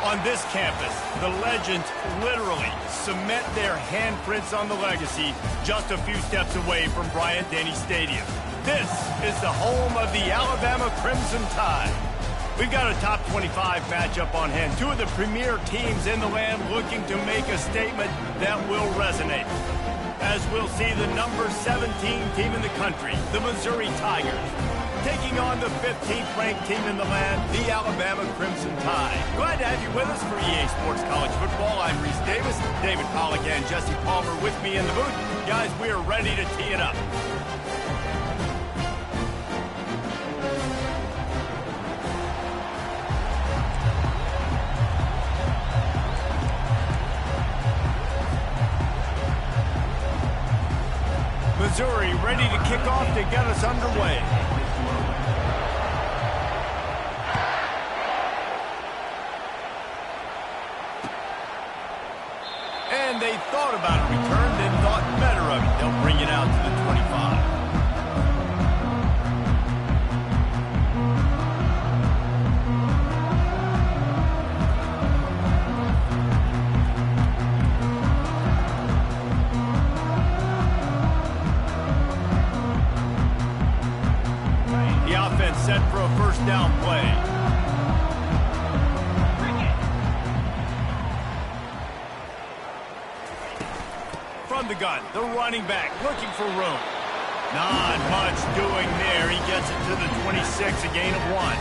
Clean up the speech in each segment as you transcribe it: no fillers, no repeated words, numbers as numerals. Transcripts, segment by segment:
On this campus, the legends literally cement their handprints on the legacy just a few steps away from Bryant-Denny Stadium. This is the home of the Alabama Crimson Tide. We've got a top 25 matchup on hand. Two of the premier teams in the land looking to make a statement that will resonate. As we'll see the number 17 team in the country, the Missouri Tigers, taking on the 15th ranked team in the land, the Alabama Crimson Tide. Glad to have you with us for EA Sports College Football. I'm Reese Davis, David Pollack and Jesse Palmer with me in the booth. Guys, we are ready to tee it up. Missouri ready to kick off to get us underway. And they thought about a return, then thought better of it. They'll bring it out to the 25. Set for a first down play. From the gun, the running back looking for room. Not much doing there. He gets it to the 26, a gain of 1.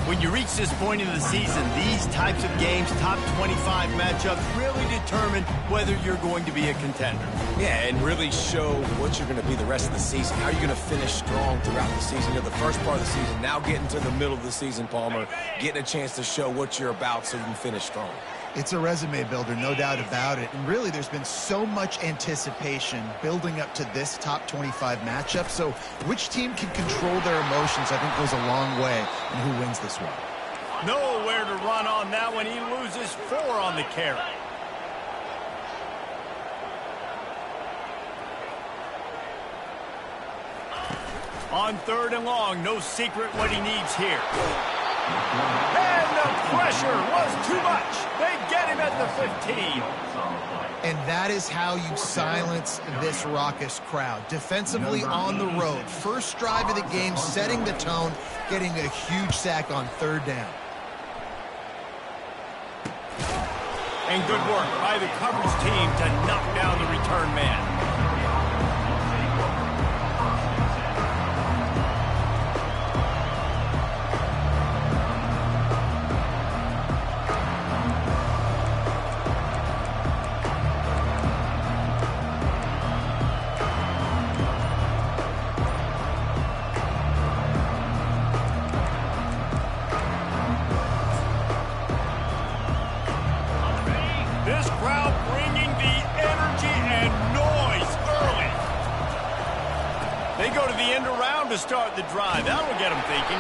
When you reach this point in the season, these types of games, top 25 matchups, really determine whether you're going to be a contender. Yeah, and really show what you're going to be the rest of the season. How you're going to finish strong throughout the season. You're the first part of the season, now getting to the middle of the season, Palmer, getting a chance to show what you're about so you can finish strong. It's a resume builder, no doubt about it. And really, there's been so much anticipation building up to this top 25 matchup. So which team can control their emotions, I think, goes a long way in who wins this one. Nowhere to run on that one. He loses 4 on the carry. On 3rd and long, no secret what he needs here. And the pressure was too much. They get him at the 15. And that is how you silence this raucous crowd. Defensively on the road. First drive of the game, setting the tone, getting a huge sack on 3rd down. And good work by the coverage team to knock down the return man. This crowd bringing the energy and noise early. They go to the end around to start the drive. That'll get them thinking.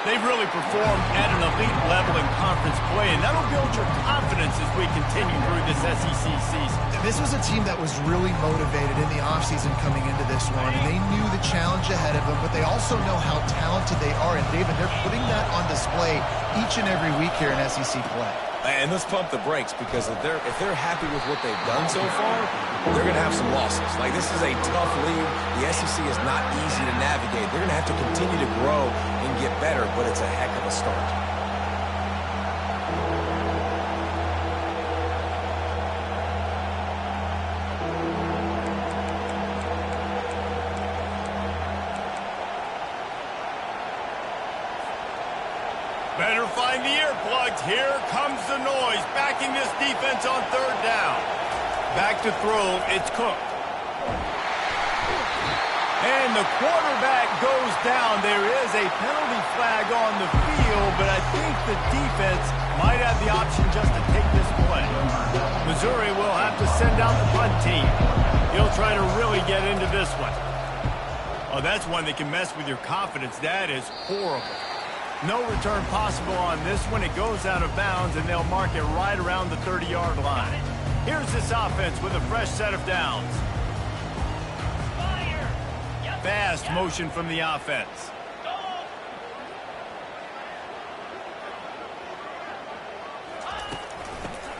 They've really performed at an elite level in conference play, and that'll build your confidence as we continue through this SEC season. This was a team that was really motivated in the offseason coming into this one, and they knew the challenge ahead of them, but they also know how talented they are. And, David, they're putting that on display each and every week here in SEC play. And let's pump the brakes, because if they're happy with what they've done so far, they're going to have some losses. Like, this is a tough league. The SEC is not easy to navigate. They're going to have to continue to grow and get better, but it's a heck of a start. Better find the earplugs. Here comes the noise, backing this defense on 3rd down. Back to throw, it's Cook. And the quarterback goes down. There is a penalty flag on the field, but I think the defense might have the option just to take this play. Missouri will have to send out the punt team. He'll try to really get into this one. Oh, that's one that can mess with your confidence. That is horrible. No return possible on this one. It goes out of bounds, and they'll mark it right around the 30-yard line. Here's this offense with a fresh set of downs. Fast motion from the offense.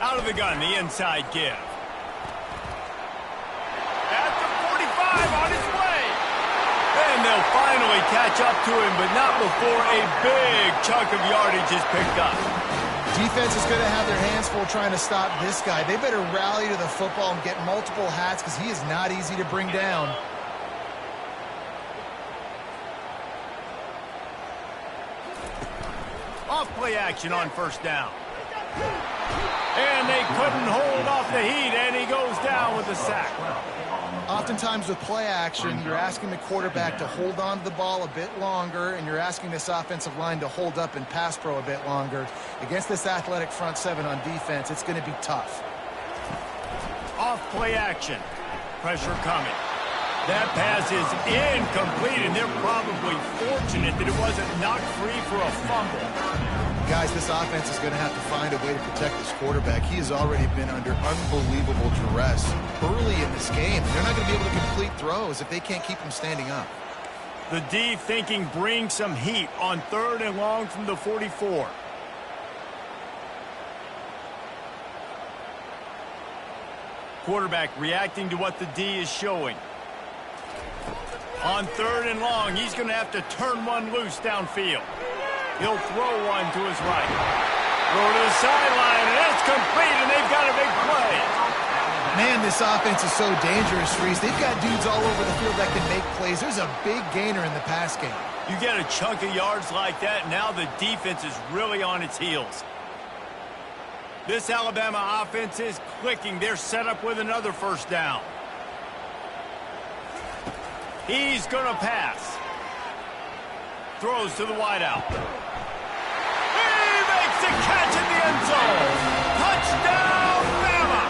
Out of the gun, the inside give. At the 45, on his way. And they'll finally catch up to him, but not before a big chunk of yardage is picked up. Defense is going to have their hands full trying to stop this guy. They better rally to the football and get multiple hats because he is not easy to bring down. Off play action on first down. And they couldn't hold off the heat, and he goes down with the sack. Oftentimes with play action, you're asking the quarterback to hold on to the ball a bit longer, and you're asking this offensive line to hold up and pass pro a bit longer. Against this athletic front seven on defense, it's going to be tough. Off play action. Pressure coming. That pass is incomplete, and they're probably fortunate that it wasn't knocked free for a fumble. Guys, this offense is going to have to find a way to protect this quarterback. He has already been under unbelievable duress early in this game. They're not going to be able to complete throws if they can't keep him standing up. The D thinking bring some heat on 3rd and long from the 44. Quarterback reacting to what the D is showing. On 3rd and long, he's going to have to turn one loose downfield. He'll throw one to his right. Throw to the sideline, and it's complete, and they've got a big play. Man, this offense is so dangerous, Reese. They've got dudes all over the field that can make plays. There's a big gainer in the pass game. You get a chunk of yards like that, now the defense is really on its heels. This Alabama offense is clicking. They're set up with another first down. He's going to pass. Throws to the wideout. He makes the catch in the end zone. Touchdown, Bama!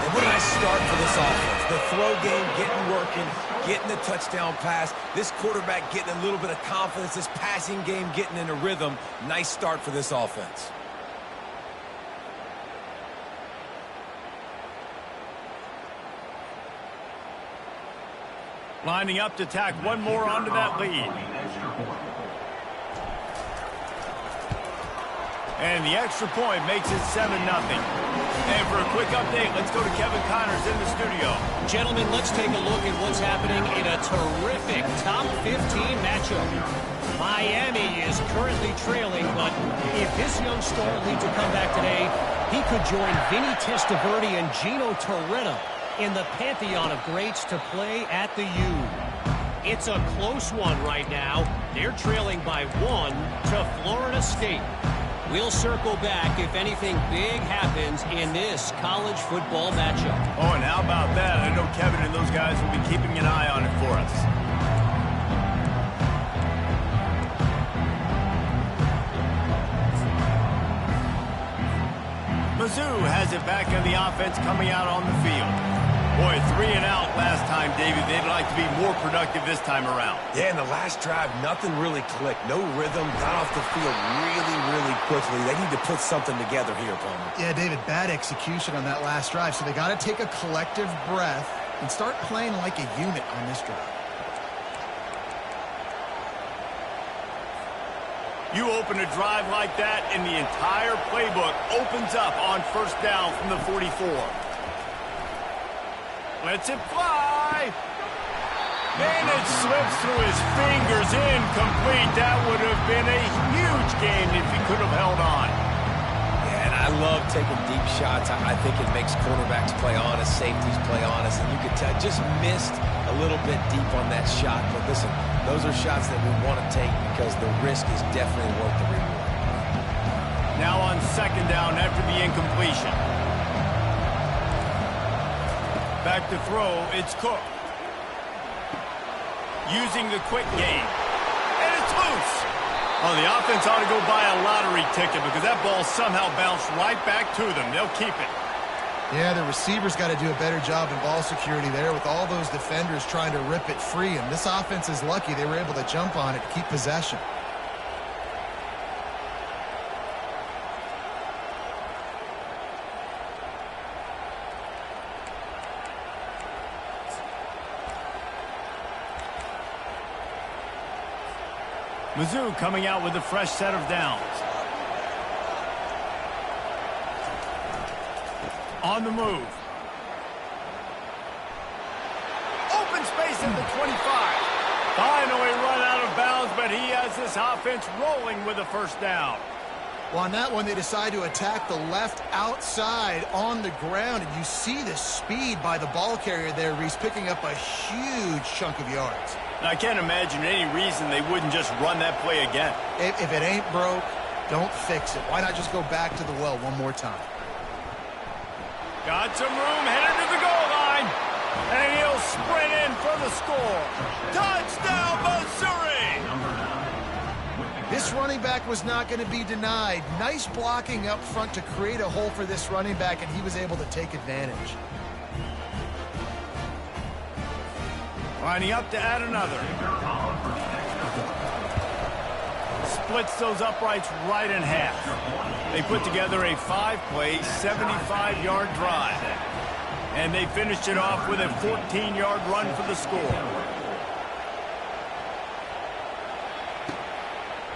And what a nice start for this offense. The throw game getting working, getting the touchdown pass. This quarterback getting a little bit of confidence. This passing game getting in a rhythm. Nice start for this offense. Lining up to tack one more onto that lead. And the extra point makes it 7-0. And for a quick update, let's go to Kevin Connors in the studio. Gentlemen, let's take a look at what's happening in a terrific top 15 matchup. Miami is currently trailing, but if this young star leads a comeback today, he could join Vinny Testaverde and Gino Torretta in the pantheon of greats to play at the U. It's a close one right now. They're trailing by 1 to Florida State. We'll circle back if anything big happens in this college football matchup. Oh, and how about that? I know Kevin and those guys will be keeping an eye on it for us. Mizzou has it back in the offense coming out on the field. Boy, 3 and out last time, David. They'd like to be more productive this time around. Yeah, in the last drive, nothing really clicked. No rhythm, got off the field really quickly. They need to put something together here, Palmer. Yeah, David, bad execution on that last drive. So they got to take a collective breath and start playing like a unit on this drive. You open a drive like that, and the entire playbook opens up on first down from the 44. Lets it fly. And it slips through his fingers, incomplete. That would have been a huge game if he could have held on. Yeah, and I love taking deep shots. I think it makes quarterbacks play honest, safeties play honest, and you could tell just missed a little bit deep on that shot. But listen, those are shots that we want to take because the risk is definitely worth the reward. Now on second down after the incompletion. Back to throw, it's Cook. Using the quick game. And it's loose. Oh, the offense ought to go buy a lottery ticket because that ball somehow bounced right back to them. They'll keep it. Yeah, the receivers got to do a better job in ball security there with all those defenders trying to rip it free. And this offense is lucky they were able to jump on it to keep possession. Mizzou coming out with a fresh set of downs. On the move. Open space at the 25. Finally run out of bounds, but he has this offense rolling with a first down. Well, on that one, they decide to attack the left outside on the ground, and you see the speed by the ball carrier there, Reese, picking up a huge chunk of yards. I can't imagine any reason they wouldn't just run that play again. If it ain't broke, don't fix it. Why not just go back to the well one more time? Got some room, headed to the goal line. And he'll sprint in for the score. Touchdown, Missouri! This running back was not going to be denied. Nice blocking up front to create a hole for this running back, and he was able to take advantage. Lining up to add another. Splits those uprights right in half. They put together a 5-play, 75-yard drive. And they finished it off with a 14-yard run for the score.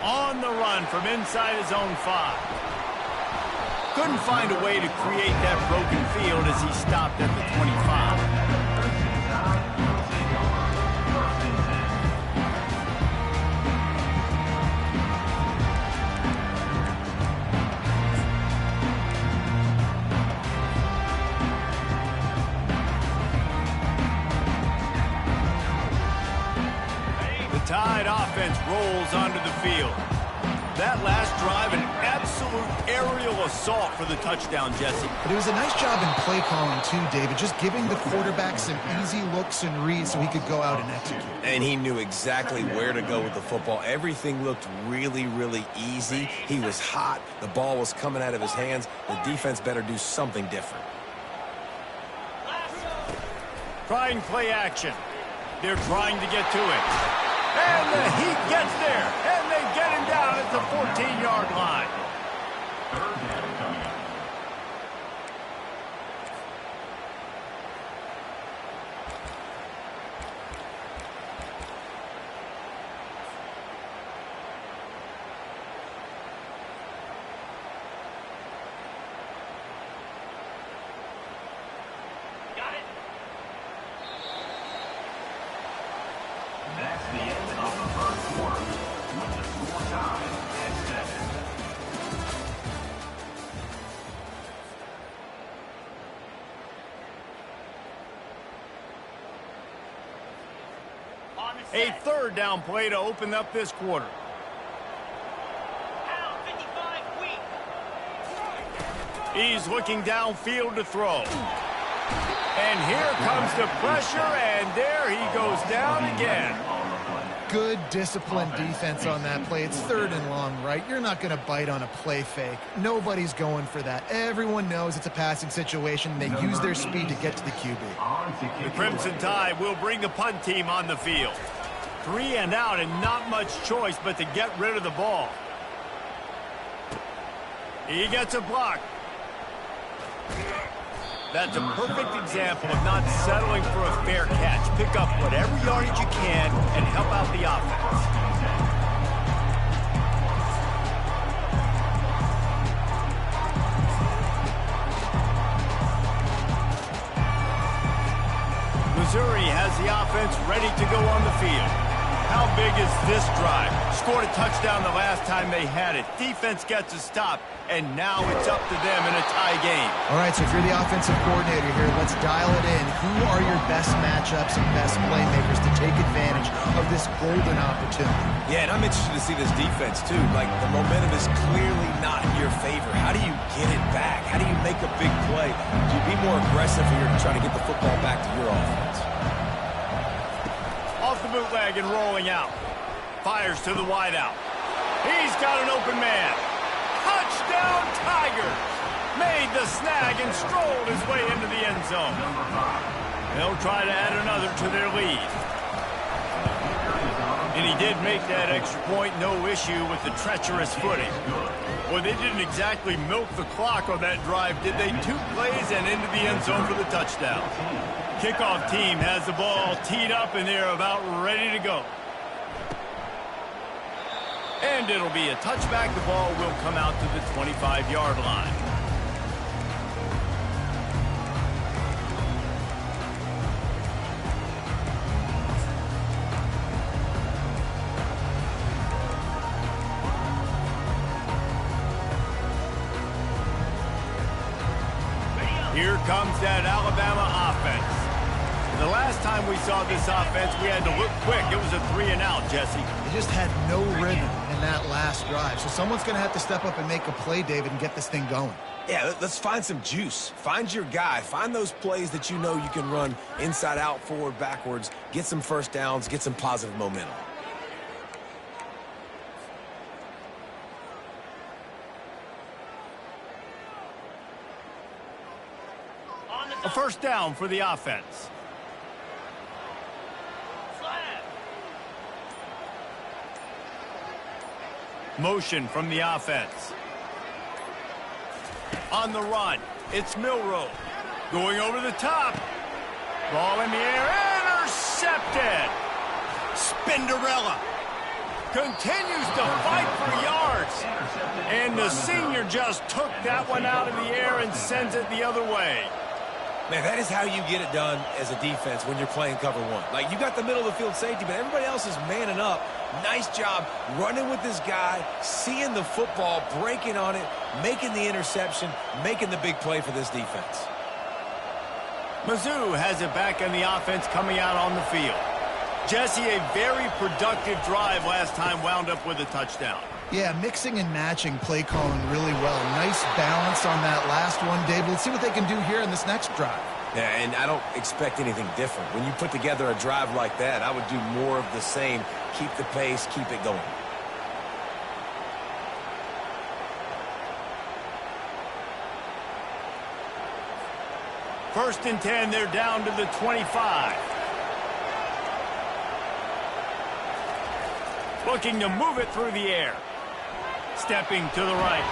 On the run from inside his own 5. Couldn't find a way to create that broken field as he stopped at the 25. Tide offense rolls onto the field. That last drive, an absolute aerial assault for the touchdown, Jesse. But it was a nice job in play calling too, David, just giving the quarterback some easy looks and reads so he could go out and execute. And he knew exactly where to go with the football. Everything looked really, really easy. He was hot. The ball was coming out of his hands. The defense better do something different. Trying play action. They're trying to get to it. And the Heat gets there, and they get him down at the 14-yard line. Got it. That's the end of the first quarter, with the score tied at 7. A third down play to open up this quarter. Pound 55 weak. He's looking downfield to throw. And here comes the pressure, and there he goes down again. Good disciplined defense on that play. It's third and long, right? You're not going to bite on a play fake. Nobody's going for that. Everyone knows it's a passing situation. They use their speed to get to the QB. The Crimson Tide will bring the punt team on the field. 3 and out, and not much choice but to get rid of the ball. He gets a block. That's a perfect example of not settling for a fair catch. Pick up whatever yardage you can and help out the offense. Missouri has the offense ready to go on the field. How big is this drive? Scored a touchdown the last time they had it. Defense gets a stop, and now it's up to them in a tie game. All right, so if you're the offensive coordinator here, let's dial it in. Who are your best matchups and best playmakers to take advantage of this golden opportunity? Yeah, and I'm interested to see this defense, too. Like, the momentum is clearly not in your favor. How do you get it back? How do you make a big play? Do you be more aggressive here to try to get the football back to your offense? Off the bootleg and rolling out. Fires to the wideout. He's got an open man. Touchdown Tigers! Made the snag and strolled his way into the end zone. They'll try to add another to their lead. And he did make that extra point, no issue with the treacherous footing. Well, they didn't exactly milk the clock on that drive, did they? 2 plays and into the end zone for the touchdown. Kickoff team has the ball teed up, and they're about ready to go. And it'll be a touchback. The ball will come out to the 25-yard line. Here comes that Alabama offense. The last time we saw this offense, we had to look quick. It was a 3-and-out, Jesse. They just had no rhythm in that last drive. So someone's going to have to step up and make a play, David, and get this thing going. Yeah, let's find some juice. Find your guy. Find those plays that you know you can run inside out, forward, backwards. Get some first downs. Get some positive momentum. A first down for the offense. Motion from the offense. On the run, it's Milroe. Going over the top. Ball in the air, intercepted. Spinderella continues to fight for yards. And the senior just took that one out of the air and sends it the other way. Man, that is how you get it done as a defense when you're playing cover one. Like, you got the middle of the field safety, but everybody else is manning up. Nice job running with this guy, seeing the football, breaking on it, making the interception, making the big play for this defense. Mizzou has it back in the offense coming out on the field. Jesse, a very productive drive last time, wound up with a touchdown. Yeah, mixing and matching play calling really well. Nice balance on that last one, David. Let's see what they can do here in this next drive. Yeah, and I don't expect anything different. When you put together a drive like that, I would do more of the same. Keep the pace, keep it going. First and 10, they're down to the 25. Looking to move it through the air. Stepping to the right.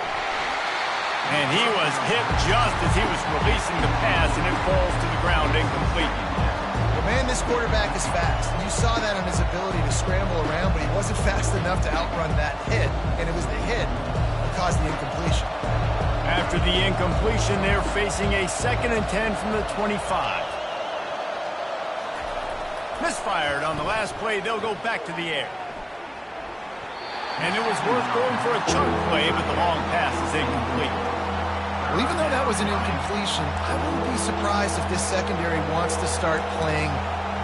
And he was hit just as he was releasing the pass, and it falls to the ground incomplete. Well, man, this quarterback is fast. You saw that on his ability to scramble around, but he wasn't fast enough to outrun that hit. And it was the hit that caused the incompletion. After the incompletion, they're facing a 2nd and 10 from the 25. Misfired on the last play. They'll go back to the air. And it was worth going for a chunk play, but the long pass is incomplete. Well, even though that was an incompletion, I wouldn't be surprised if this secondary wants to start playing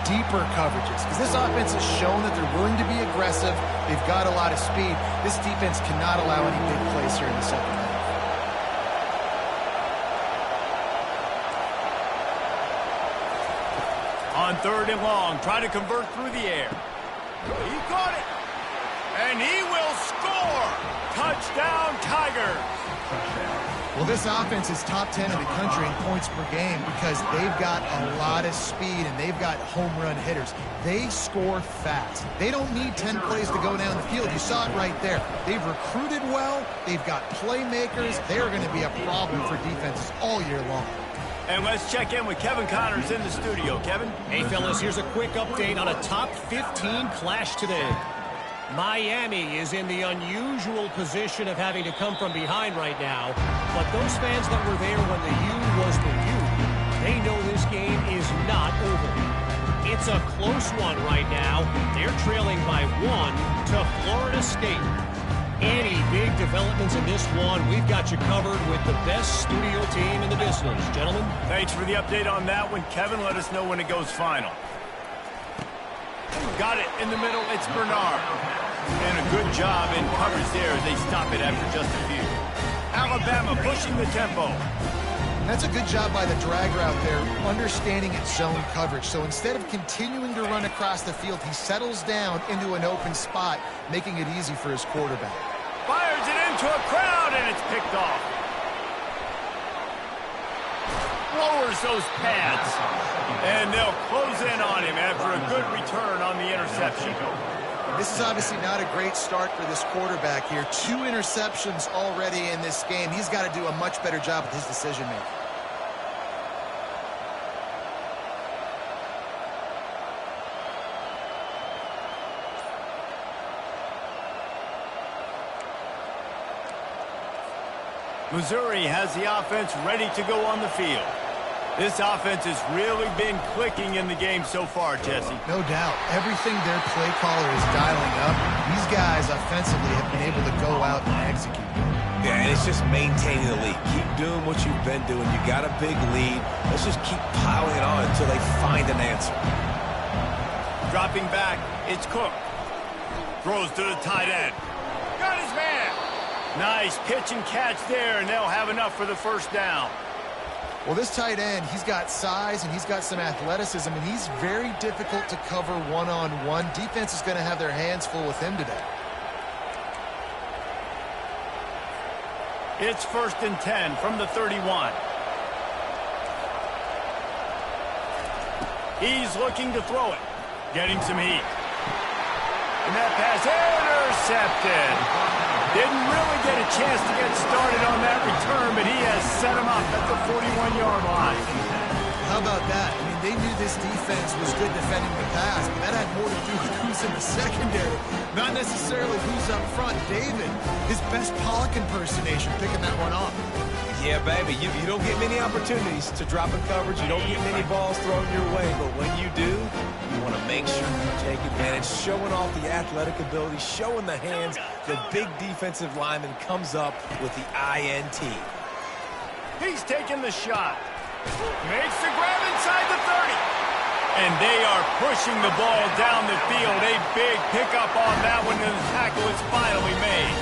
deeper coverages, because this offense has shown that they're willing to be aggressive. They've got a lot of speed. This defense cannot allow any big plays here in the second half. On 3rd and long, try to convert through the air. He caught it. And he will score! Touchdown, Tigers! Well, this offense is top 10 in the country in points per game because they've got a lot of speed and they've got home run hitters. They score fast. They don't need 10 plays to go down the field. You saw it right there. They've recruited well. They've got playmakers. They're going to be a problem for defenses all year long. And let's check in with Kevin Connors in the studio. Kevin? Hey, fellas, here's a quick update on a top 15 clash today. Miami is in the unusual position of having to come from behind right now, but those fans that were there when the U was the U, they know this game is not over. It's a close one right now. They're trailing by 1 to Florida State. Any big developments in this one, we've got you covered with the best studio team in the business. Gentlemen? Thanks for the update on that one. Kevin, let us know when it goes final. Got it in the middle. It's Bernard. And a good job in coverage there as they stop it after just a few. Alabama pushing the tempo. That's a good job by the drag route there, understanding its zone coverage. So instead of continuing to run across the field, he settles down into an open spot, making it easy for his quarterback. Fires it into a crowd, and it's picked off. Lowers those pads. And they'll close in on him after a good return on the interception. This is obviously not a great start for this quarterback here. 2 interceptions already in this game. He's got to do a much better job with his decision-making. Missouri has the offense ready to go on the field. This offense has really been clicking in the game so far, Jesse. No doubt. Everything their play caller is dialing up, these guys offensively have been able to go out and execute. Yeah, and it's just maintaining the lead. Keep doing what you've been doing. You got a big lead. Let's just keep piling it on until they find an answer. Dropping back, it's Cook. Throws to the tight end. Got his man. Nice pitch and catch there, and they'll have enough for the first down. Well, this tight end, he's got size and he's got some athleticism, and he's very difficult to cover one-on-one. Defense is going to have their hands full with him today. It's 1st and 10 from the 31. He's looking to throw it. Getting some heat. And that pass intercepted. Didn't really get a chance to get started on that return, but he has set him up at the 41-yard line. How about that? I mean, they knew this defense was good defending the pass, but that had more to do with who's in the secondary, not necessarily who's up front. David, his best Pollock impersonation, picking that one off. Yeah, baby, you don't get many opportunities to drop in coverage. You don't get many balls thrown your way, but when you do, you want to make sure you take advantage, showing off the athletic ability, showing the hands. The big defensive lineman comes up with the INT. He's taking the shot. Makes the grab inside the 30. And they are pushing the ball down the field. A big pickup on that one, and the tackle is finally made.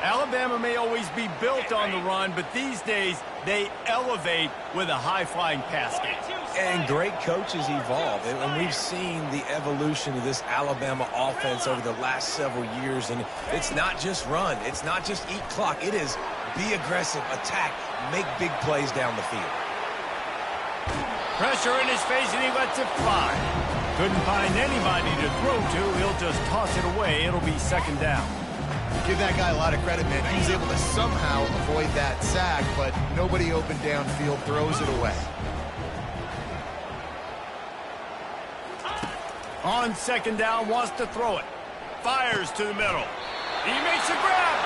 Alabama may always be built on the run, but these days they elevate with a high-flying pass game. And great coaches evolve, and we've seen the evolution of this Alabama offense over the last several years, and it's not just run, it's not just eat clock, it is be aggressive, attack, make big plays down the field. Pressure in his face, and he lets it fly. Couldn't find anybody to throw to, he'll just toss it away. It'll be 2nd down. Give that guy a lot of credit, man. He was able to somehow avoid that sack, but nobody open downfield, throws it away. On 2nd down, wants to throw it. Fires to the middle. He makes a grab.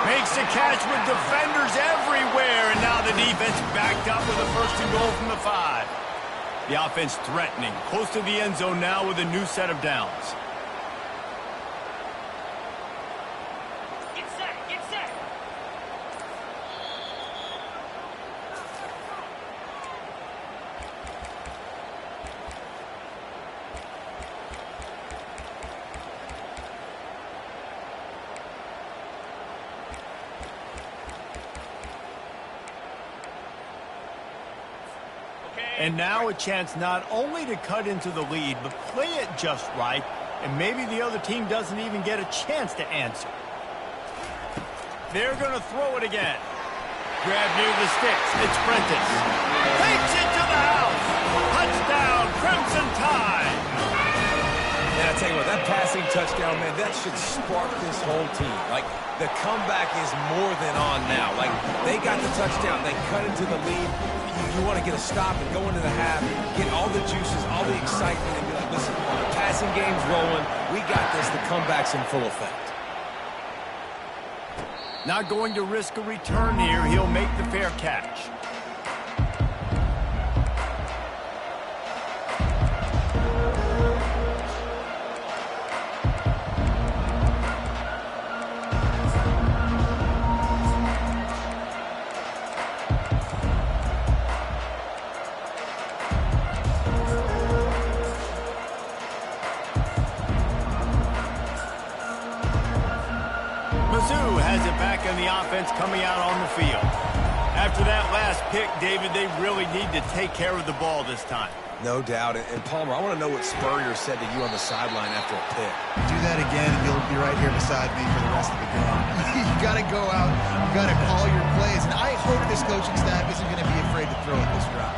Makes a catch with defenders everywhere, and now the defense backed up with a 1st and goal from the 5. The offense threatening, close to the end zone now with a new set of downs. And now a chance not only to cut into the lead, but play it just right, and maybe the other team doesn't even get a chance to answer. They're going to throw it again. Grab near the sticks. It's Prentice. Takes it to the house. Touchdown, Crimson Tide. And I tell you what, that passing touchdown, man, that should spark this whole team. Like, the comeback is more than on now. Like, they got the touchdown. They cut into the lead. You want to get a stop and go into the half, get all the juices, all the excitement, and be like, listen, the passing game's rolling. We got this. The comeback's in full effect. Not going to risk a return here. He'll make the fair catch. Mizzou has it back in the offense coming out on the field. After that last pick, David, they really need to take care of the ball this time. No doubt. And Palmer, I want to know what Spurrier said to you on the sideline after a pick. Do that again, and you'll be right here beside me for the rest of the game. You got to go out. You got to call your plays. And I hope this coaching staff isn't going to be afraid to throw at this drive.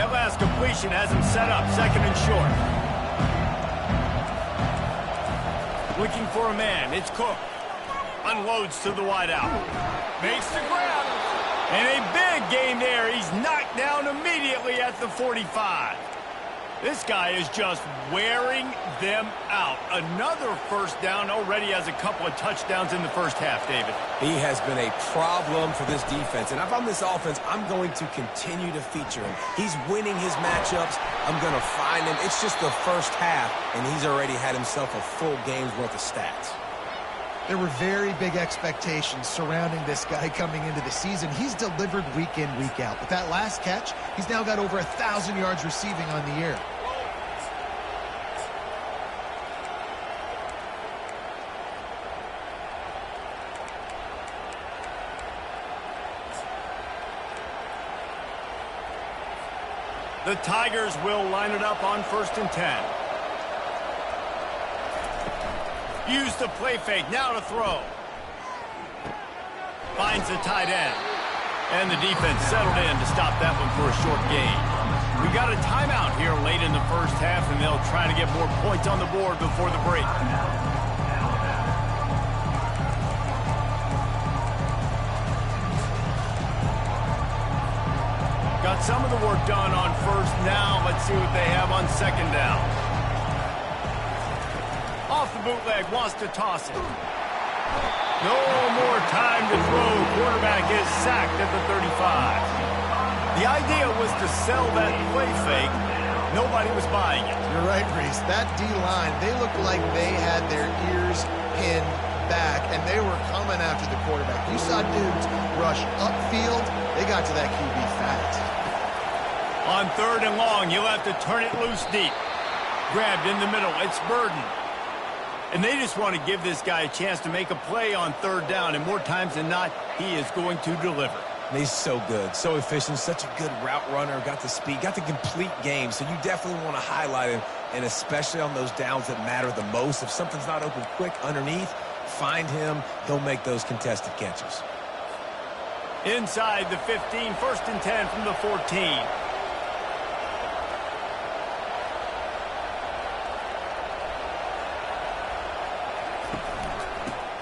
That last completion has him set up 2nd and short. Looking for a man. It's Cook. Unloads to the wideout. Makes the grab. And a big gain there. He's knocked down immediately at the 45. This guy is just wearing them out. Another first down, already has a couple of touchdowns in the first half, David. He has been a problem for this defense. And if I'm this offense, I'm going to continue to feature him. He's winning his matchups. I'm going to find him. It's just the first half, and he's already had himself a full game's worth of stats. There were very big expectations surrounding this guy coming into the season. He's delivered week in, week out. With that last catch, he's now got over 1,000 yards receiving on the year. The Tigers will line it up on 1st and 10. Use the play fake, now to throw. Finds the tight end. And the defense settled in to stop that one for a short gain. We got a timeout here late in the first half, and they'll try to get more points on the board before the break. Got some of the work done on first down. Let's see what they have on 2nd down. Off the bootleg, wants to toss it. No more time to throw. Quarterback is sacked at the 35. The idea was to sell that play fake. Nobody was buying it. You're right, Reese. That D-line, they looked like they had their ears pinned back, and they were coming after the quarterback. You saw dudes rush upfield. They got to that QB fast. On 3rd and long, you'll have to turn it loose deep. Grabbed in the middle. It's Burden. And they just want to give this guy a chance to make a play on 3rd down, and more times than not, he is going to deliver. He's so good, so efficient, such a good route runner, got the speed, got the complete game, so you definitely want to highlight him, and especially on those downs that matter the most. If something's not open quick underneath, find him, he'll make those contested catches. Inside the 15, 1st and 10 from the 14.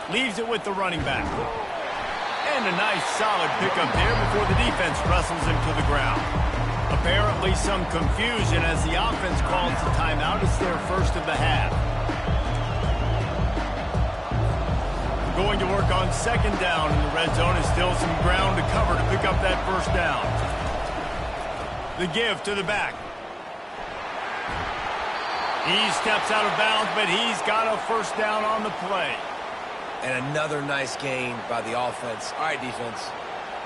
Leaves it with the running back. And a nice solid pickup there before the defense wrestles him to the ground. Apparently some confusion as the offense calls the timeout. It's their first of the half. Going to work on 2nd down in the red zone. Is still some ground to cover to pick up that first down. The give to the back. He steps out of bounds, but he's got a first down on the play. And another nice gain by the offense. All right, defense,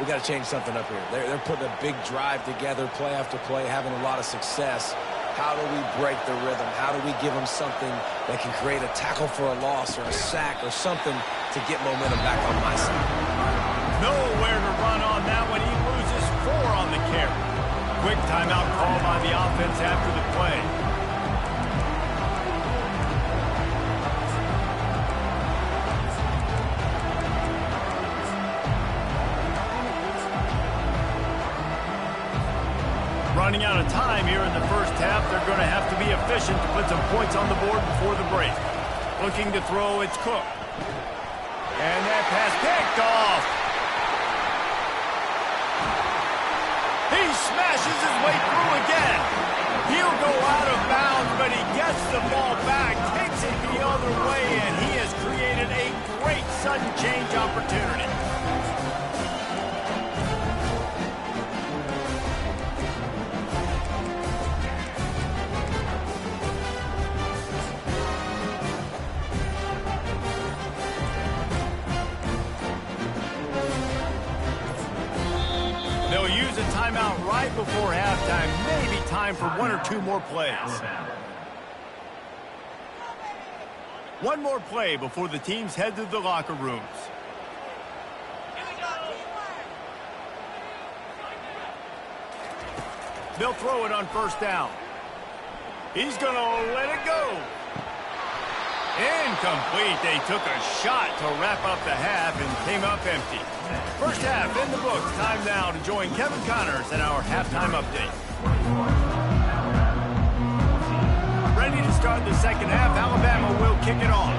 we got to change something up here. They're putting a big drive together, play after play, having a lot of success. How do we break the rhythm? How do we give them something that can create a tackle for a loss or a sack or something to get momentum back on my side? Nowhere to run on that one. He loses 4 on the carry. Quick timeout call by the offense after the play. Running out of time here in the first half. They're going to have to be efficient to put some points on the board before the break. Looking to throw, it's Cook. And that pass picked off. He smashes his way through again. He'll go out of bounds, but he gets the ball back, takes it the other way, and he has created a great sudden change opportunity. They'll use a timeout right before halftime. Maybe time for 1 or 2 more plays. One more play before the teams head to the locker rooms. They'll throw it on 1st down. He's going to let it go. Incomplete. They took a shot to wrap up the half and came up empty. First half in the books. Time now to join Kevin Connors in our halftime update. Ready to start the second half. Alabama will kick it off.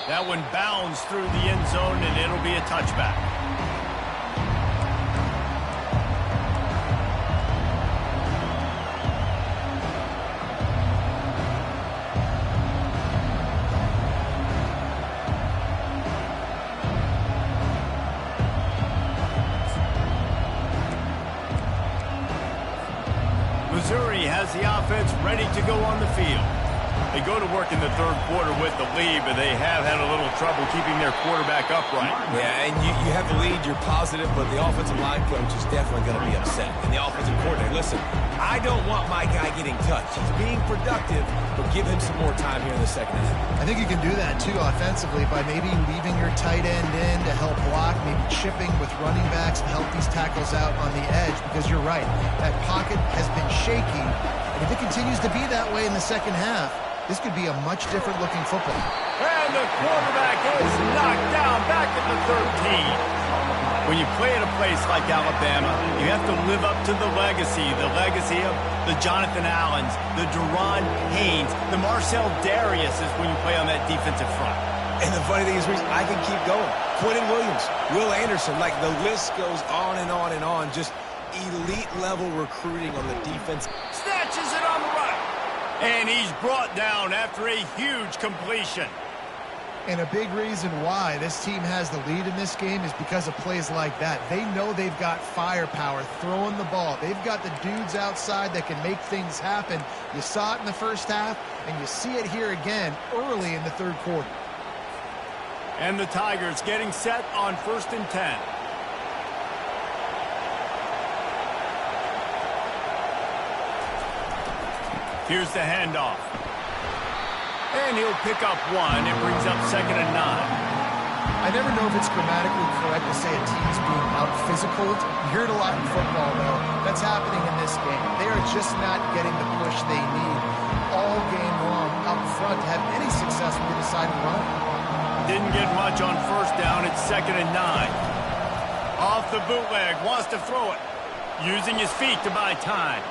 That one bounds through the end zone, and it'll be a touchback. Missouri has the offense ready to go on the field. They go to work in the third quarter with the lead, but they have had a little trouble keeping their quarterback upright. Yeah, and you have the lead, you're positive, but the offensive line coach is definitely going to be upset. And the offensive coordinator, listen, I don't want my guy getting touched. He's being productive, but give him some more time here in the second half. I think you can do that, too, offensively, by maybe leaving your tight end in to help block, maybe chipping with running backs to help these tackles out on the edge, because you're right, that pocket has been shaky, and if it continues to be that way in the second half, this could be a much different looking football. And the quarterback is knocked down back at the 13. When you play at a place like Alabama, you have to live up to the legacy of the Jonathan Allens, the Deron Haynes, the Marcel Dariuses when you play on that defensive front. And the funny thing is, Reese, I can keep going. Quentin Williams, Will Anderson, like the list goes on and on and on. Just elite level recruiting on the defense. Snatches it on the right. And he's brought down after a huge completion. And a big reason why this team has the lead in this game is because of plays like that. They know they've got firepower throwing the ball. They've got the dudes outside that can make things happen. You saw it in the first half, and you see it here again early in the third quarter. And the Tigers getting set on 1st and 10. Here's the handoff. And he'll pick up one. It brings up 2nd and 9. I never know if it's grammatically correct to say a team's being out-physicaled. You hear it a lot in football, though. That's happening in this game. They are just not getting the push they need all game long up front to have any success when they decide to run. Didn't get much on 1st down. It's 2nd and 9. Off the bootleg. Wants to throw it. Using his feet to buy time.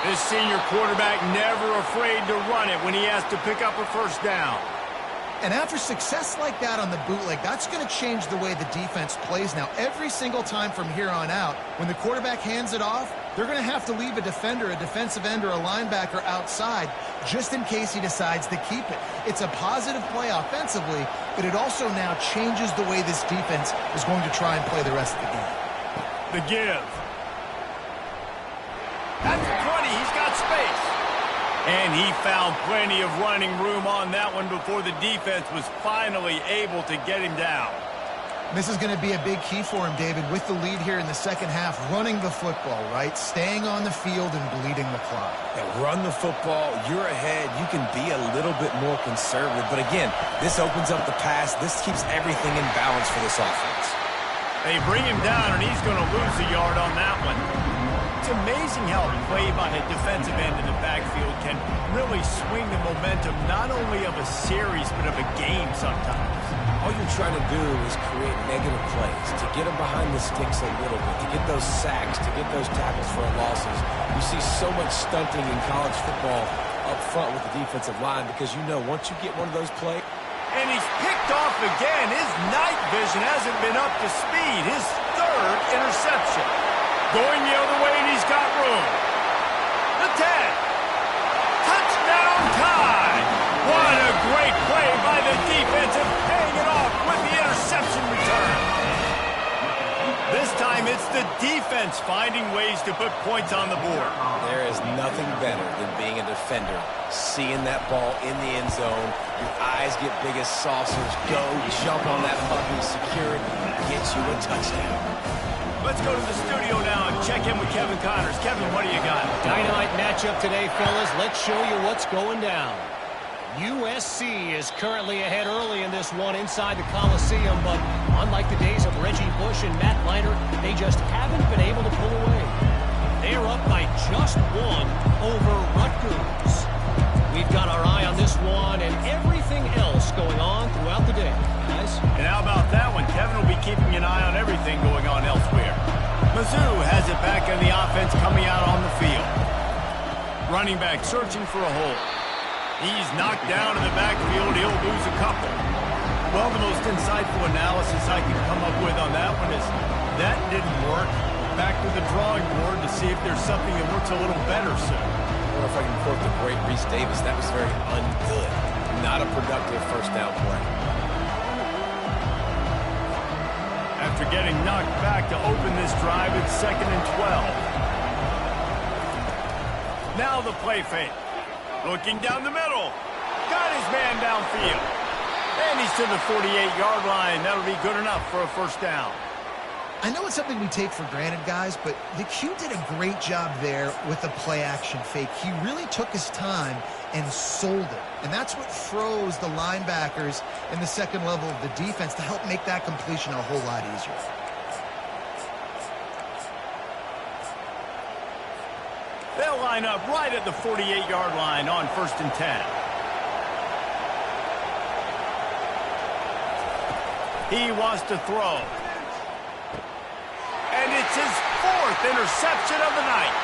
This senior quarterback never afraid to run it when he has to pick up a 1st down. And after success like that on the bootleg, that's going to change the way the defense plays now. Every single time from here on out, when the quarterback hands it off, they're going to have to leave a defender, a defensive end, or a linebacker outside just in case he decides to keep it. It's a positive play offensively, but it also now changes the way this defense is going to try and play the rest of the game. The give. At the 20, he's got space. And he found plenty of running room on that one before the defense was finally able to get him down. This is going to be a big key for him, David, with the lead here in the second half, running the football, right? Staying on the field and bleeding the clock. Yeah, run the football, you're ahead, you can be a little bit more conservative. But again, this opens up the pass. This keeps everything in balance for this offense. They bring him down, and he's going to lose a yard on that one. It's amazing how a play by a defensive end in the backfield can really swing the momentum not only of a series but of a game sometimes. All you're trying to do is create negative plays, to get them behind the sticks a little bit, to get those sacks, to get those tackles for losses. You see so much stunting in college football up front with the defensive line because you know once you get one of those plays. And he's picked off again. His night vision hasn't been up to speed. His 3rd interception. Going the other way, and he's got room. The 10. Touchdown time. What a great play by the defense and paying it off with the interception return. This time it's the defense finding ways to put points on the board. There is nothing better than being a defender, seeing that ball in the end zone. Your eyes get big as saucers. Go, jump on that puppy, secure it, get you a touchdown. Let's go to the studio now and check in with Kevin Connors. Kevin, what do you got? Dynamite matchup today, fellas. Let's show you what's going down. USC is currently ahead early in this one inside the Coliseum, but unlike the days of Reggie Bush and Matt Leinart, they just haven't been able to pull away. They're up by just 1 over Rutgers. We've got our eye on this one and everything else going on throughout the day, guys. And how about that one? Kevin will be keeping an eye on everything going on elsewhere. Mizzou has it back in the offense coming out on the field. Running back searching for a hole. He's knocked down in the backfield. He'll lose a couple. Well, the most insightful analysis I can come up with on that one is that didn't work. Back to the drawing board to see if there's something that works a little better soon. I wonder if I can quote the great Reese Davis. That was very ungood. Not a productive 1st down play. After getting knocked back to open this drive, it's 2nd and 12. Now the play fake. Looking down the middle. Got his man downfield. And he's to the 48-yard line. That'll be good enough for a first down. I know it's something we take for granted, guys, but the Q did a great job there with the play-action fake. He really took his time and sold it. And that's what froze the linebackers in the second level of the defense to help make that completion a whole lot easier. They'll line up right at the 48-yard line on 1st and 10. He wants to throw. And it's his 4th interception of the night.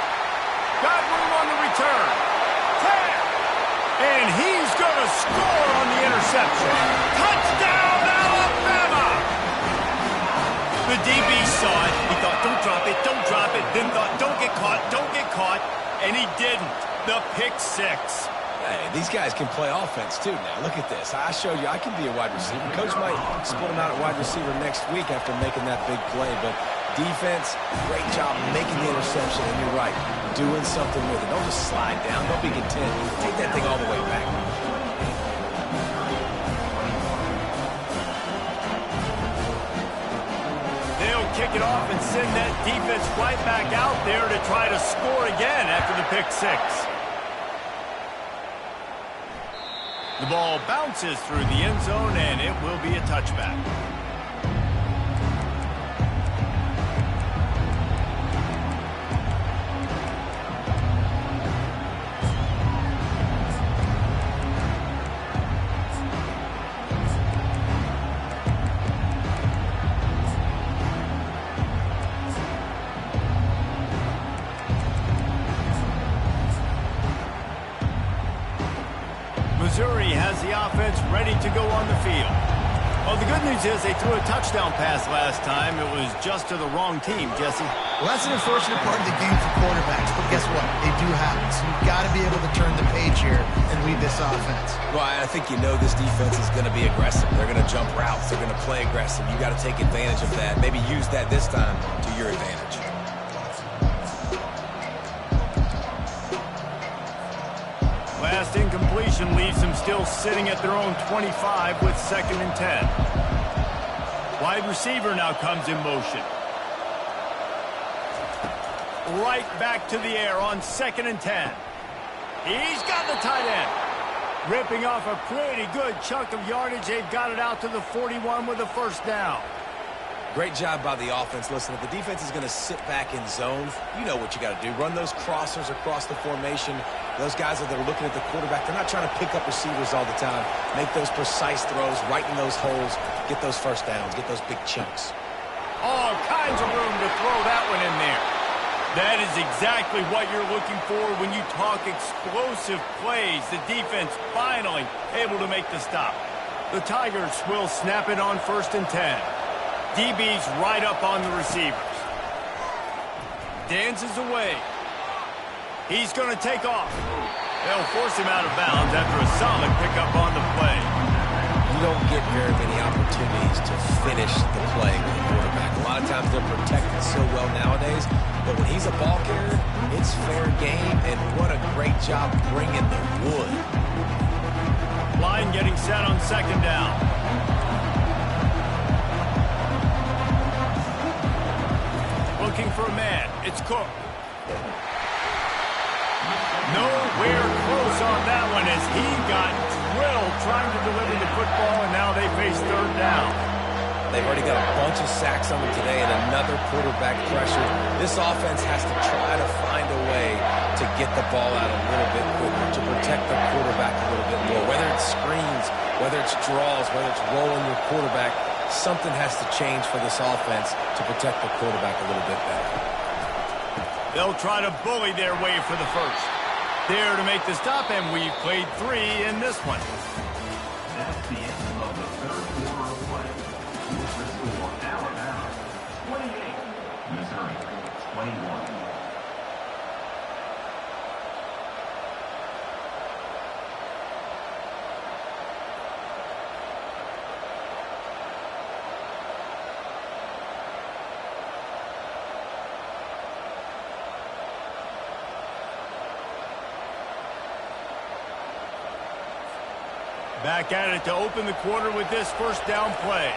Got room on the return. 10. And he's going to score on the interception. Touchdown, Alabama! The DB saw it. He thought, don't drop it, don't drop it. Then thought, don't get caught, don't get caught. And he didn't. The pick 6. Hey, these guys can play offense, too, now. Look at this. I showed you I can be a wide receiver. Coach might split him out at wide receiver next week after making that big play, but defense, great job making the interception, and you're right, doing something with it. Don't just slide down. Don't be content. Take that thing all the way back. They'll kick it off and send that defense right back out there to try to score again after the pick 6. The ball bounces through the end zone, and it will be a touchback. Missouri has the offense ready to go on the field. Well, the good news is they threw a touchdown pass last time. It was just to the wrong team, Jesse. Well, that's an unfortunate part of the game for quarterbacks, but guess what? They do have it. So you've got to be able to turn the page here and lead this offense. Well, I think you know this defense is going to be aggressive. They're going to jump routes. They're going to play aggressive. You got to take advantage of that. Maybe use that this time to your advantage. Last incompletion leaves them still sitting at their own 25 with 2nd and 10. Wide receiver now comes in motion. Right back to the air on 2nd and 10. He's got the tight end. Ripping off a pretty good chunk of yardage. They've got it out to the 41 with a first down. Great job by the offense. Listen, if the defense is going to sit back in zone, you know what you got to do. Run those crossers across the formation. Those guys that are looking at the quarterback, they're not trying to pick up receivers all the time. Make those precise throws, right in those holes, get those first downs, get those big chunks. All kinds of room to throw that one in there. That is exactly what you're looking for when you talk explosive plays. The defense finally able to make the stop. The Tigers will snap it on 1st and 10. DB's right up on the receivers. Dances away. He's going to take off. They'll force him out of bounds after a solid pickup on the play. You don't get very many opportunities to finish the play with a quarterback. A lot of times they're protected so well nowadays, but when he's a ball carrier, it's fair game, and what a great job bringing the wood. Line getting set on 2nd down. Looking for a man. It's Cook. Nowhere close on that one as he got drilled trying to deliver the football, and now they face 3rd down. They've already got a bunch of sacks on them today and another quarterback pressure. This offense has to try to find a way to get the ball out a little bit quicker, to protect the quarterback a little bit more. Whether it's screens, whether it's draws, whether it's rolling your quarterback, something has to change for this offense to protect the quarterback a little bit better. They'll try to bully their way for the first. There to make the stop, and we've played 3 in this one. That's the end of the 3rd quarter of play. With the score, Alabama 28, Missouri 21. Back at it to open the quarter with this first down play.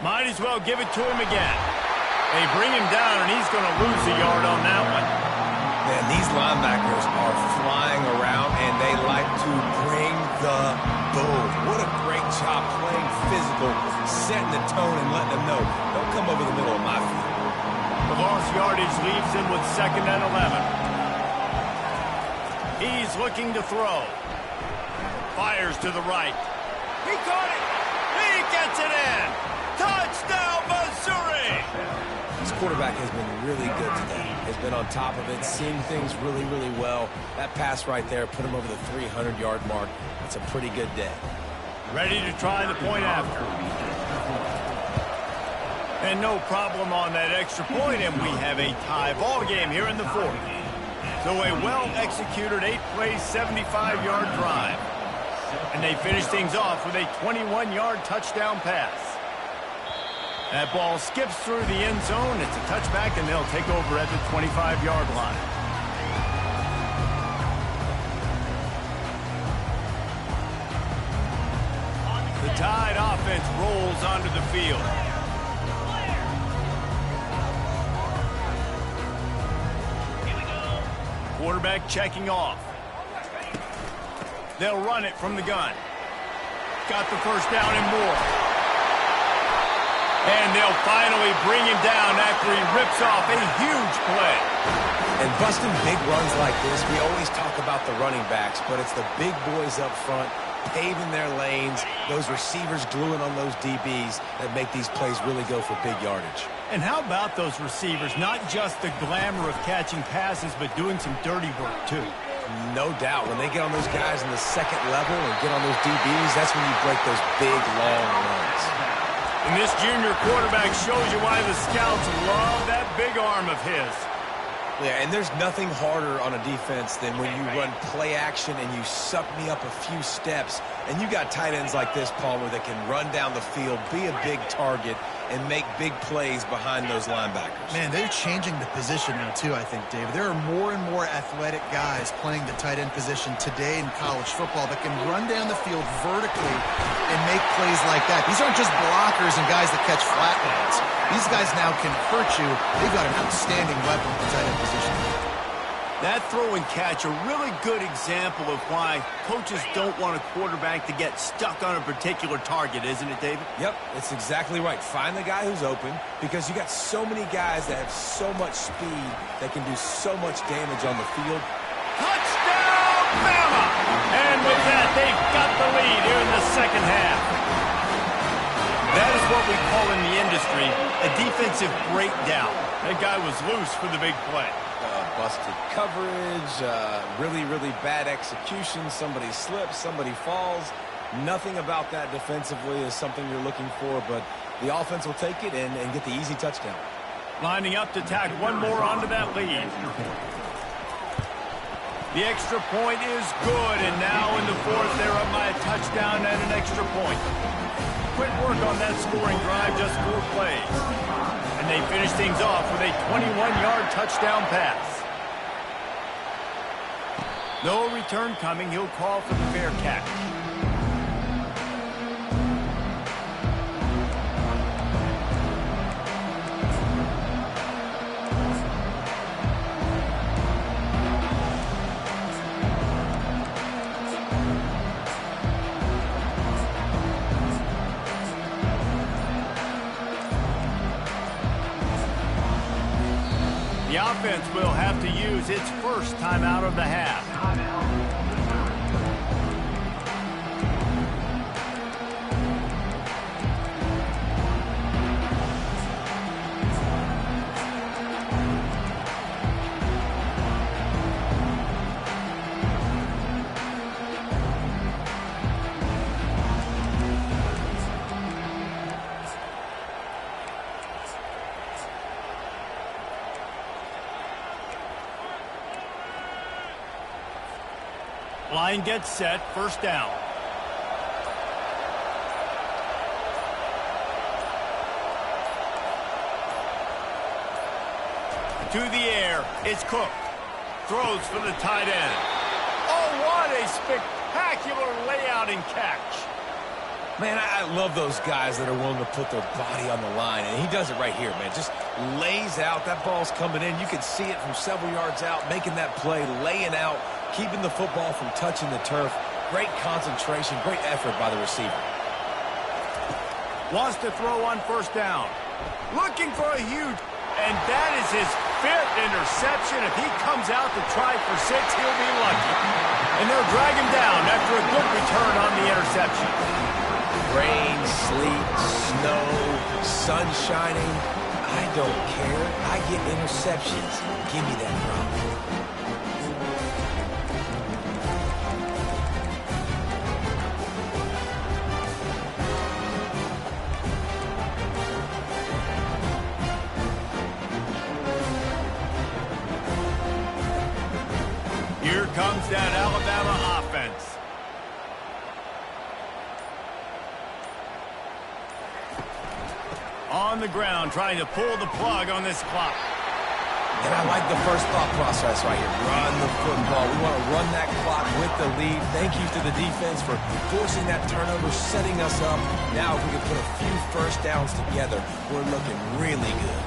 Might as well give it to him again. They bring him down, and he's going to lose a yard on that one. Man, these linebackers are flying around, and they like to bring the boom. What a great job playing physical, setting the tone and letting them know, don't come over the middle of my field. The lost yardage leaves him with 2nd and 11. He's looking to throw. Fires to the right. He caught it. He gets it in. Touchdown, Missouri. This quarterback has been really good today. Has been on top of it, seeing things really, really well. That pass right there put him over the 300-yard mark. That's a pretty good day. Ready to try the point after. And no problem on that extra point, and we have a tie ball game here in the 4th. So a well-executed 8-play, 75-yard drive. And they finish things off with a 21-yard touchdown pass. That ball skips through the end zone. It's a touchback, and they'll take over at the 25-yard line. The Tide offense rolls onto the field. Quarterback checking off. They'll run it from the gun. Got the first down and more. And they'll finally bring him down after he rips off a huge play. And busting big runs like this, we always talk about the running backs, but it's the big boys up front, paving their lanes, those receivers gluing on those DBs that make these plays really go for big yardage. And how about those receivers? Not just the glamour of catching passes, but doing some dirty work, too. No doubt. When they get on those guys in the second level and get on those DBs, that's when you break those big, long runs. And this junior quarterback shows you why the scouts love that big arm of his. Yeah, and there's nothing harder on a defense than when you run play action and you suck me up a few steps. And you got tight ends like this, Palmer, that can run down the field, be a big target, and make big plays behind those linebackers. Man, they're changing the position now, too, I think, David. There are more and more athletic guys playing the tight end position today in college football that can run down the field vertically and make plays like that. These aren't just blockers and guys that catch flatlands. These guys now can hurt you. They've got an outstanding weapon at the tight end position. That throw and catch, a really good example of why coaches don't want a quarterback to get stuck on a particular target, isn't it, David? Yep, that's exactly right. Find the guy who's open, because you got so many guys that have so much speed that can do so much damage on the field. Touchdown, Bama! And with that, they've got the lead here in the second half. That is what we call in the industry a defensive breakdown. That guy was loose for the big play. Busted coverage, really, really bad execution. Somebody slips, somebody falls. Nothing about that defensively is something you're looking for, but the offense will take it and get the easy touchdown. Lining up to tack one more onto that lead. The extra point is good, and now in the 4th, they're up by a touchdown and an extra point. Quick work on that scoring drive, just 4 plays. And they finish things off with a 21-yard touchdown pass. No return coming. He'll call for the fair catch. The offense will have to use its first timeout of the half. Line gets set, first down. To the air, it's Cook. Throws for the tight end. Oh, what spectacular layout and catch. Man, I love those guys that are willing to put their body on the line, and he does it right here, man. Just lays out. That ball's coming in. You can see it from several yards out, making that play, laying out, keeping the football from touching the turf. Great concentration, great effort by the receiver. Wants to throw on first down. Looking for a huge, and that is his 5th interception. If he comes out to try for 6, he'll be lucky. And they'll drag him down after a good return on the interception. Rain, sleet, snow, sun shining. I don't care. I get interceptions. Give me that rock. Here comes that Alabama offense. On the ground, trying to pull the plug on this clock. And I like the first thought process right here. Run the football. We want to run that clock with the lead. Thank you to the defense for forcing that turnover, setting us up. Now if we can put a few first downs together, we're looking really good.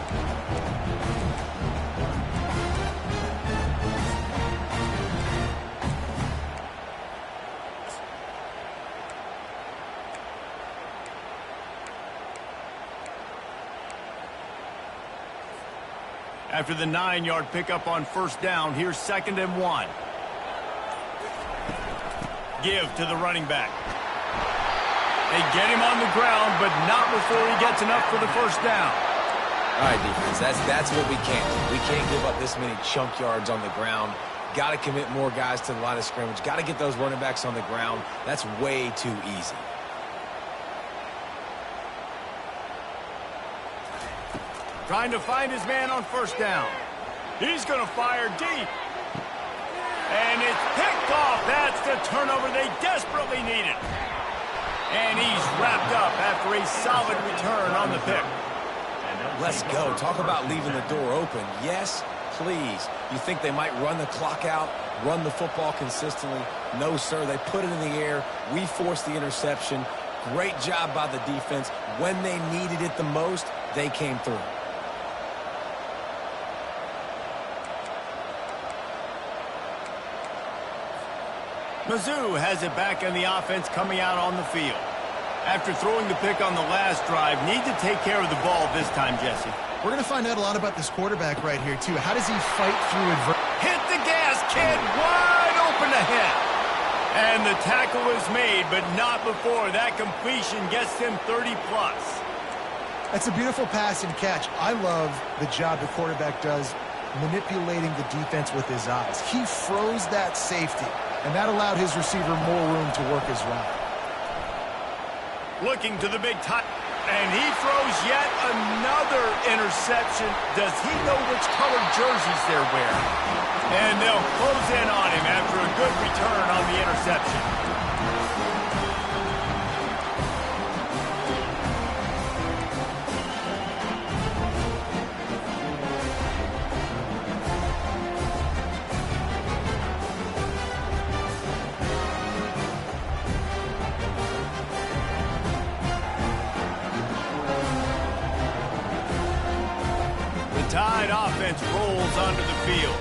After the 9-yard pickup on first down, here's 2nd and 1. Give to the running back. They get him on the ground, but not before he gets enough for the first down. All right, defense, that's what we can't do. We can't give up this many chunk yards on the ground. Got to commit more guys to the line of scrimmage. Got to get those running backs on the ground. That's way too easy. Trying to find his man on first down. He's going to fire deep. And it's picked off. That's the turnover they desperately needed. And he's wrapped up after a solid return on the pick. Let's go. Talk about leaving the door open. Yes, please. You think they might run the clock out, run the football consistently? No, sir. They put it in the air. We forced the interception. Great job by the defense. When they needed it the most, they came through. Mizzou has it back in the offense coming out on the field. After throwing the pick on the last drive, need to take care of the ball this time, Jesse. We're going to find out a lot about this quarterback right here, too. How does he fight through adversity? Hit the gas, kid, wide open ahead. And the tackle is made, but not before that completion gets him 30-plus. That's a beautiful pass and catch. I love the job the quarterback does manipulating the defense with his eyes. He froze that safety, and that allowed his receiver more room to work his route. Looking to the big time, and he throws yet another interception. Does he know which color jerseys they're wearing? And they'll close in on him after a good return on the interception. Tide offense rolls onto the field.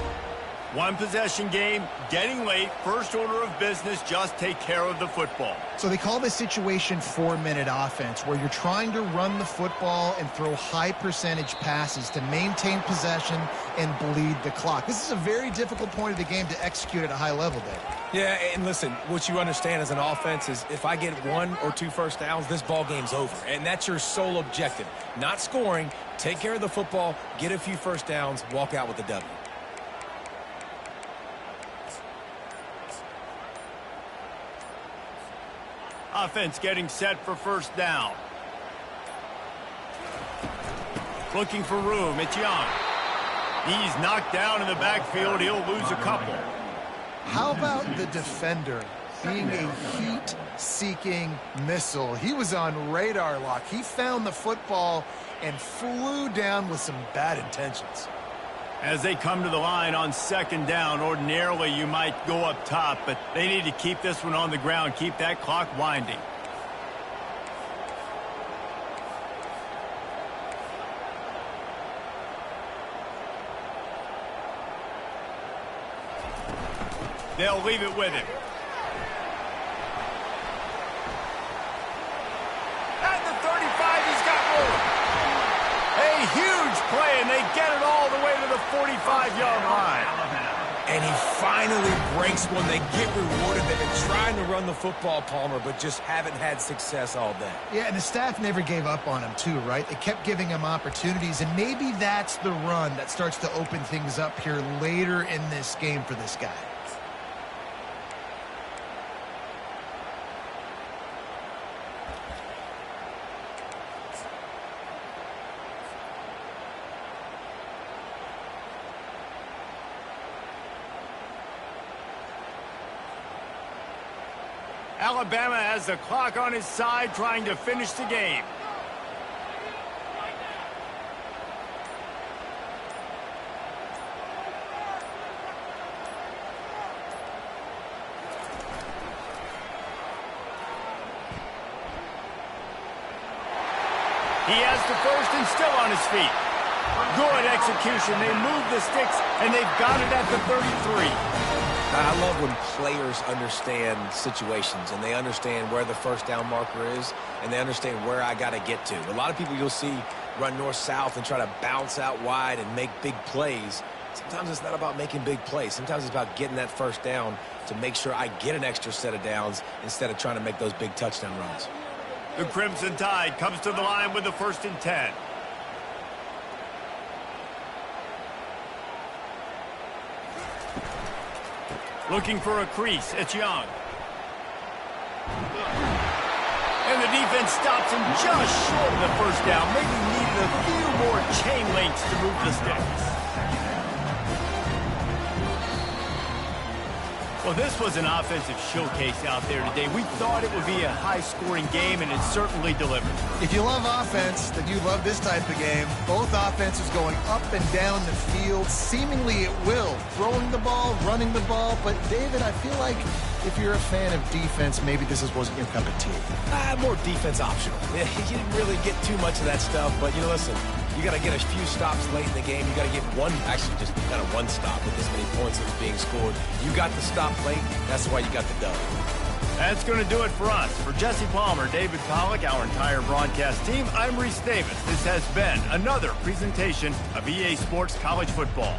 One possession game, getting late, first order of business, just take care of the football. So they call this situation 4-minute offense, where you're trying to run the football and throw high percentage passes to maintain possession and bleed the clock. This is a very difficult point of the game to execute at a high level, Dave. Yeah, and listen, what you understand as an offense is if I get 1 or 2 first downs, this ball game's over. And that's your sole objective. Not scoring, take care of the football, get a few first downs, walk out with the W. Offense getting set for first down. Looking for room, it's Young. He's knocked down in the backfield, he'll lose a couple. How about the defender being a heat-seeking missile? He was on radar lock. He found the football and flew down with some bad intentions. As they come to the line on second down, ordinarily you might go up top, but they need to keep this one on the ground, keep that clock winding. They'll leave it with him. At the 35, he's got room. A huge play, and they get it all the way to the 45-yard line. And he finally breaks one. They get rewarded. They've been trying to run the football, Palmer, but just haven't had success all day. Yeah, and the staff never gave up on him, too, right? They kept giving him opportunities, and maybe that's the run that starts to open things up here later in this game for this guy. Alabama has the clock on his side, trying to finish the game. He has the first and still on his feet. Good execution. They move the sticks, and they've got it at the 33. I love when players understand situations and they understand where the first down marker is and they understand where I got to get to. A lot of people you'll see run north-south and try to bounce out wide and make big plays. Sometimes it's not about making big plays. Sometimes it's about getting that first down to make sure I get an extra set of downs instead of trying to make those big touchdown runs. The Crimson Tide comes to the line with the 1st and 10. Looking for a crease. It's Young. And the defense stops him just short of the first down. Maybe needed a few more chain links to move the sticks. Well, this was an offensive showcase out there today. We thought it would be a high-scoring game, and it certainly delivered. If you love offense, then you love this type of game. Both offenses going up and down the field, seemingly at will. Throwing the ball, running the ball. But, David, I feel like if you're a fan of defense, maybe this wasn't your cup of tea. More defense optional. Yeah, you didn't really get too much of that stuff, but, you know, listen, you got to get a few stops late in the game. You got to get one, actually just kind of one stop with this many points that was being scored. You got the stop late. That's why you got the dub. That's going to do it for us. For Jesse Palmer, David Pollack, our entire broadcast team, I'm Reese Davis. This has been another presentation of EA Sports College Football.